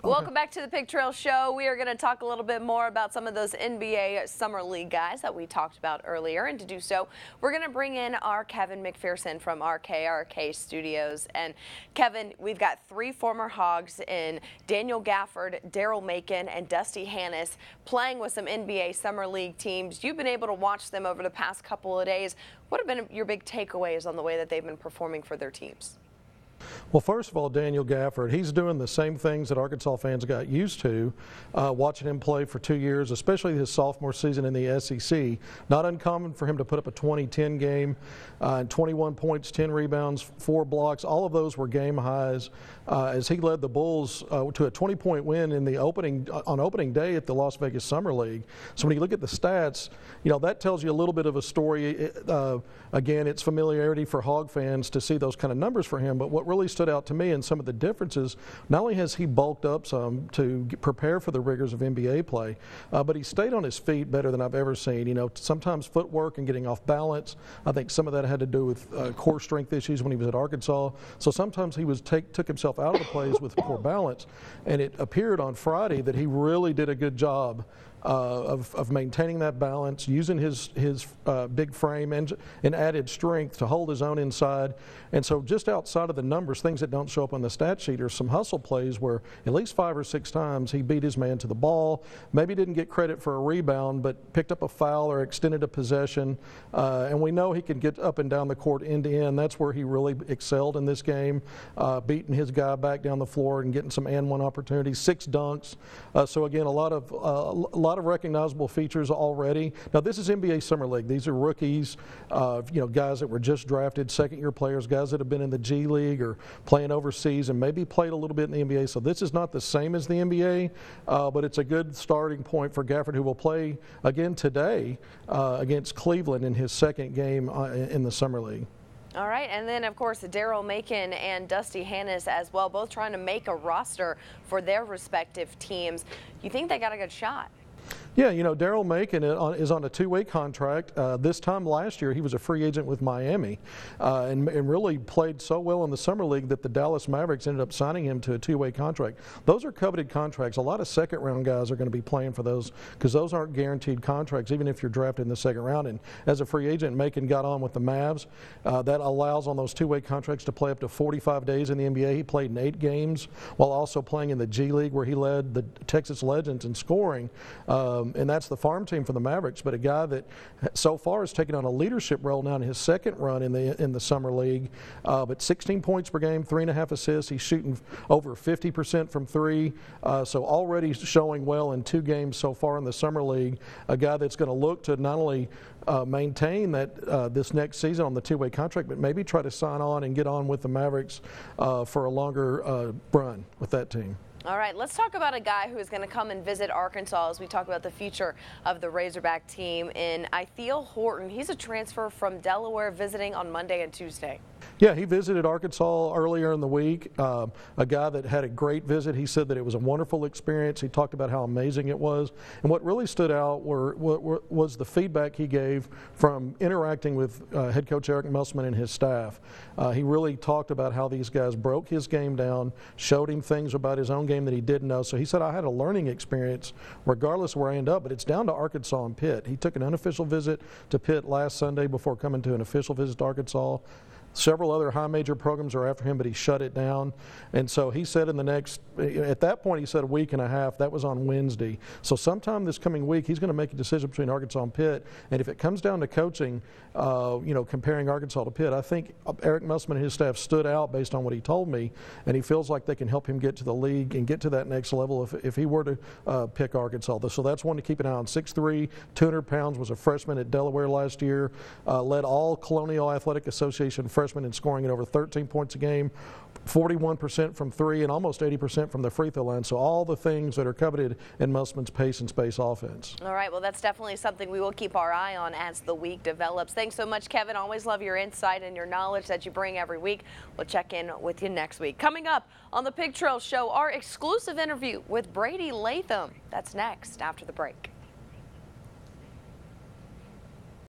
Welcome back to the Pig Trail Show. We are going to talk a little bit more about some of those NBA Summer League guys that we talked about earlier. And to do so, we're going to bring in our Kevin McPherson from our KRK Studios. And Kevin, we've got three former Hogs in Daniel Gafford, Daryl Macon, and Dusty Hannis playing with some NBA Summer League teams. You've been able to watch them over the past couple of days. What have been your big takeaways on the way that they've been performing for their teams? Well, first of all, Daniel Gafford, he's doing the same things that Arkansas fans got used to watching him play for 2 years, especially his sophomore season in the SEC. Not uncommon for him to put up a 20-10 game, 21 points, 10 rebounds, 4 blocks. All of those were game highs as he led the Bulls to a 20-point win in the on opening day at the Las Vegas Summer League. So when you look at the stats, you know, that tells you a little bit of a story. Again, it's familiarity for Hog fans to see those kind of numbers for him, but what really stood out to me and some of the differences, not only has he bulked up some to prepare for the rigors of NBA play, but he stayed on his feet better than I've ever seen. You know, sometimes footwork and getting off balance. I think some of that had to do with core strength issues when he was at Arkansas. So sometimes he took himself out of the plays with poor balance, and it appeared on Friday that he really did a good job of maintaining that balance, using his big frame and added strength to hold his own inside. And so just outside of the numbers, things that don't show up on the stat sheet are some hustle plays where at least 5 or 6 times he beat his man to the ball, maybe didn't get credit for a rebound, but picked up a foul or extended a possession. And we know he can get up and down the court end to end. That's where he really excelled in this game, beating his guy back down the floor and getting some and one opportunities, 6 dunks. So again, a lot of recognizable features already. Now this is NBA Summer League. These are rookies, you know, guys that were just drafted, second-year players, guys that have been in the G League or playing overseas and maybe played a little bit in the NBA. So this is not the same as the NBA, but it's a good starting point for Gafford, who will play again today against Cleveland in his second game in the Summer League. All right, and then, of course, Daryl Macon and Dusty Hannis as well, both trying to make a roster for their respective teams. You think they got a good shot? Yeah, you know, Daryl Macon is on a 2-way contract. This time last year, he was a free agent with Miami and really played so well in the Summer League that the Dallas Mavericks ended up signing him to a 2-way contract. Those are coveted contracts. A lot of second-round guys are going to be playing for those because those aren't guaranteed contracts, even if you're drafted in the second round. And as a free agent, Macon got on with the Mavs. That allows on those 2-way contracts to play up to 45 days in the NBA. He played in 8 games while also playing in the G League, where he led the Texas Legends in scoring. And that's the farm team for the Mavericks, but a guy that so far has taken on a leadership role now in his second run in the Summer League. But 16 points per game, 3.5 assists. He's shooting over 50% from 3, so already showing well in 2 games so far in the Summer League. A guy that's going to look to not only maintain that this next season on the 2-way contract, but maybe try to sign on and get on with the Mavericks for a longer run with that team. All right, let's talk about a guy who is going to come and visit Arkansas as we talk about the future of the Razorback team in Ithiel Horton. He's a transfer from Delaware visiting on Monday and Tuesday. Yeah, he visited Arkansas earlier in the week, a guy that had a great visit. He said that it was a wonderful experience. He talked about how amazing it was. And what really stood out was the feedback he gave from interacting with head coach Eric Musselman and his staff. He really talked about how these guys broke his game down, showed him things about his own game that he didn't know. So he said, I had a learning experience regardless of where I end up, but it's down to Arkansas and Pitt. He took an unofficial visit to Pitt last Sunday before coming to an official visit to Arkansas. Several other high major programs are after him, but he shut it down. And so he said at that point, he said a week and a half. That was on Wednesday. So sometime this coming week, he's going to make a decision between Arkansas and Pitt. And if it comes down to coaching, you know, comparing Arkansas to Pitt, I think Eric Musselman and his staff stood out based on what he told me. And he feels like they can help him get to the league and get to that next level if he were to pick Arkansas. So that's one to keep an eye on. 6'3", 200 pounds, was a freshman at Delaware last year, led all Colonial Athletic Association freshman in scoring at over 13 points a game, 41% from 3, and almost 80% from the free throw line. So all the things that are coveted in Musselman's pace and space offense. All right, well, that's definitely something we will keep our eye on as the week develops. Thanks so much, Kevin. Always love your insight and your knowledge that you bring every week. We'll check in with you next week. Coming up on the Pig Trail Show, our exclusive interview with Brady Latham. That's next after the break.